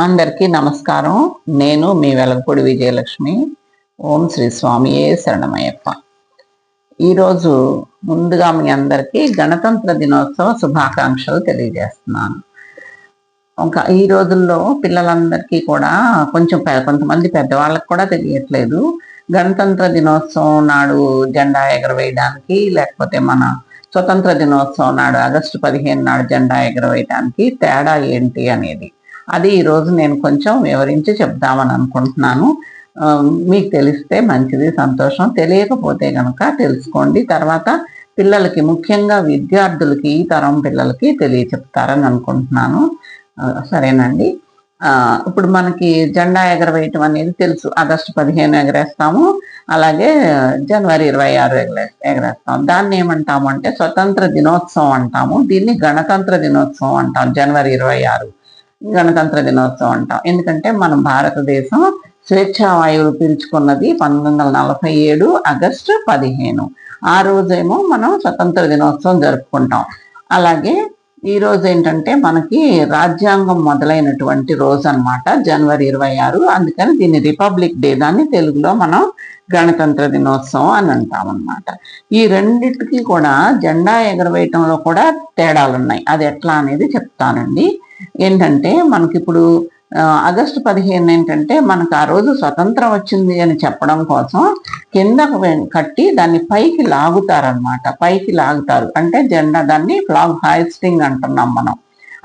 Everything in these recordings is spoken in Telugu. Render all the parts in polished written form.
అందరికీ నమస్కారం. నేను మీ వెలగపూడి విజయలక్ష్మి. ఓం శ్రీ స్వామియే శరణమయ్యప్ప. ఈరోజు ముందుగా మీ అందరికీ గణతంత్ర దినోత్సవ శుభాకాంక్షలు తెలియజేస్తున్నాను. ఇంకా ఈ రోజుల్లో పిల్లలందరికీ కూడా కొంతమంది పెద్దవాళ్ళకి కూడా తెలియట్లేదు. గణతంత్ర దినోత్సవం నాడు జెండా ఎగరవేయడానికి, లేకపోతే మన స్వతంత్ర దినోత్సవం నాడు ఆగస్టు 15 నాడు జెండా ఎగరవేయడానికి తేడా ఏంటి అనేది. అది ఈరోజు నేను కొంచెం వివరించి చెప్దామని అనుకుంటున్నాను. మీకు తెలిస్తే మంచిది, సంతోషం. తెలియకపోతే కనుక తెలుసుకోండి. తర్వాత పిల్లలకి, ముఖ్యంగా విద్యార్థులకి, ఈ తరం పిల్లలకి చెప్తారని అనుకుంటున్నాను. సరేనండి. ఇప్పుడు మనకి జెండా ఎగరవేయటం అనేది తెలుసు. ఆగస్టు 15 ఎగరేస్తాము, అలాగే జనవరి 26 ఎగరేస్తాం. దాన్ని ఏమంటాము అంటే స్వతంత్ర దినోత్సవం అంటాము. దీన్ని గణతంత్ర దినోత్సవం అంటాం. జనవరి 26 గణతంత్ర దినోత్సవం అంటాం. ఎందుకంటే మన భారతదేశం స్వేచ్ఛా వాయువులు పీల్చుకున్నది 1947 ఆగస్టు 15. ఆ రోజేమో మనం స్వతంత్ర దినోత్సవం జరుపుకుంటాం. అలాగే ఈ రోజు ఏంటంటే మనకి రాజ్యాంగం మొదలైనటువంటి రోజు అన్నమాట, జనవరి 26. అందుకని దీన్ని రిపబ్లిక్ డే, దాన్ని తెలుగులో మనం గణతంత్ర దినోత్సవం అని అంటాం అన్నమాట. ఈ రెండింటికి కూడా జెండా ఎగరవేయటంలో కూడా తేడాలు ఉన్నాయి. అది ఎట్లా అనేది చెప్తానండి. ఏంటంటే మనకిప్పుడు ఆగస్టు 15 ఏంటంటే మనకు ఆ రోజు స్వతంత్రం వచ్చింది అని చెప్పడం కోసం కిందకు కట్టి దాన్ని పైకి లాగుతారనమాట. పైకి లాగుతారు అంటే జెండా, దాన్ని ఫ్లాగ్ హాయిస్టింగ్ అంటున్నాం మనం.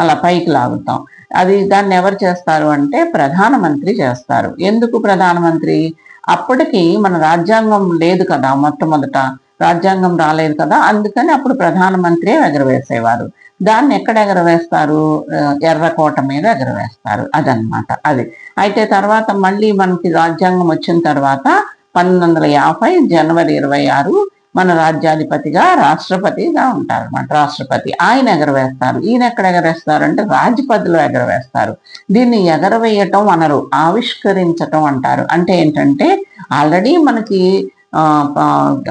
అలా పైకి లాగుతాం. దాన్ని ఎవరు చేస్తారు అంటే ప్రధానమంత్రి చేస్తారు. ఎందుకు ప్రధానమంత్రి? అప్పటికి మన రాజ్యాంగం లేదు కదా, మొట్టమొదట రాజ్యాంగం రాలేదు కదా, అందుకని అప్పుడు ప్రధానమంత్రి ఎగరవేసేవారు. దాన్ని ఎక్కడ ఎగరవేస్తారు? ఎర్రకోట మీద ఎగరవేస్తారు. అదనమాట. అయితే తర్వాత మళ్ళీ మనకి రాజ్యాంగం వచ్చిన తర్వాత 1950 జనవరి 26 మన రాజ్యాధిపతిగా రాష్ట్రపతిగా ఉంటారు అన్నమాట. రాష్ట్రపతి ఆయన ఎగరవేస్తారు. ఈయన ఎక్కడ ఎగరేస్తారు అంటే రాజ్పథ్లో ఎగరవేస్తారు. దీన్ని ఎగరవేయటం అనరు, ఆవిష్కరించటం అంటారు. అంటే ఏంటంటే ఆల్రెడీ మనకి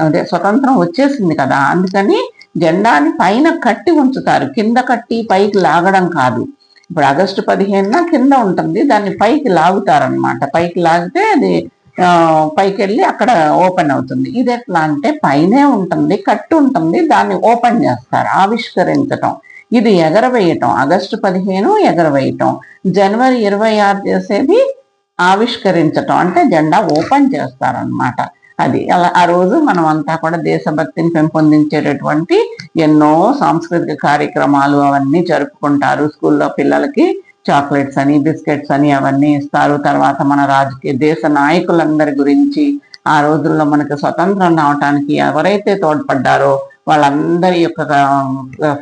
అదే స్వతంత్రం వచ్చేసింది కదా, అందుకని జెండాని పైన కట్టి ఉంచుతారు. కింద కట్టి పైకి లాగడం కాదు. ఇప్పుడు ఆగస్టు 15 కింద ఉంటుంది, దాన్ని పైకి లాగుతారనమాట. పైకి లాగితే అది పైకి వెళ్ళి అక్కడ ఓపెన్ అవుతుంది. ఇది ఎట్లా అంటే పైనే ఉంటుంది, కట్టి ఉంటుంది, దాన్ని ఓపెన్ చేస్తారు, ఆవిష్కరించటం. ఇది ఎగరవేయటం. ఆగస్టు 15 ఎగరవేయటం, జనవరి 26 చేసేది ఆవిష్కరించటం, అంటే జెండా ఓపెన్ చేస్తారనమాట. అలా ఆ రోజు మనం అంతా కూడా దేశభక్తిని పెంపొందించేటటువంటి ఎన్నో సాంస్కృతిక కార్యక్రమాలు అవన్నీ జరుపుకుంటారు. స్కూల్లో పిల్లలకి చాక్లెట్స్ అని, బిస్కెట్స్ అని అవన్నీ ఇస్తారు. తర్వాత మన దేశ నాయకులందరి గురించి, ఆ రోజుల్లో మనకు స్వతంత్రం రావటానికి ఎవరైతే తోడ్పడ్డారో వాళ్ళందరి యొక్క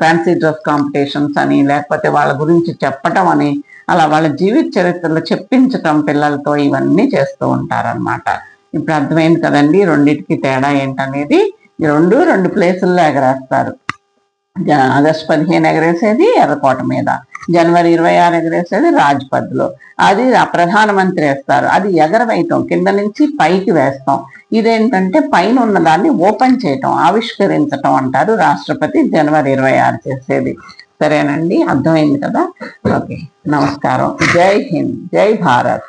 ఫ్యాన్సీ డ్రెస్ కాంపిటీషన్స్ అని, లేకపోతే వాళ్ళ గురించి చెప్పటం అని, అలా వాళ్ళ జీవిత చరిత్రలు చెప్పించటం పిల్లలతో, ఇవన్నీ చేస్తూ ఉంటారన్నమాట. ఇప్పుడు అర్థమైంది కదండి రెండింటికి తేడా ఏంటనేది. రెండు ప్లేసుల్లో ఎగరేస్తారు. ఆగస్టు 15 ఎగరేసేది ఎర్రకోట మీద, జనవరి 26 ఎగరేసేది రాజ్పథ్లో. అది ప్రధానమంత్రి వేస్తారు. అది ఎగరవేయటం, కింద నుంచి పైకి వేస్తాం. ఇదేంటంటే పైన ఉన్న దాన్ని ఓపెన్ చేయటం, ఆవిష్కరించటం అంటారు. రాష్ట్రపతి జనవరి 26 చేసేది. సరేనండి, అర్థమైంది కదా? ఓకే, నమస్కారం. జై హింద్, జై భారత్.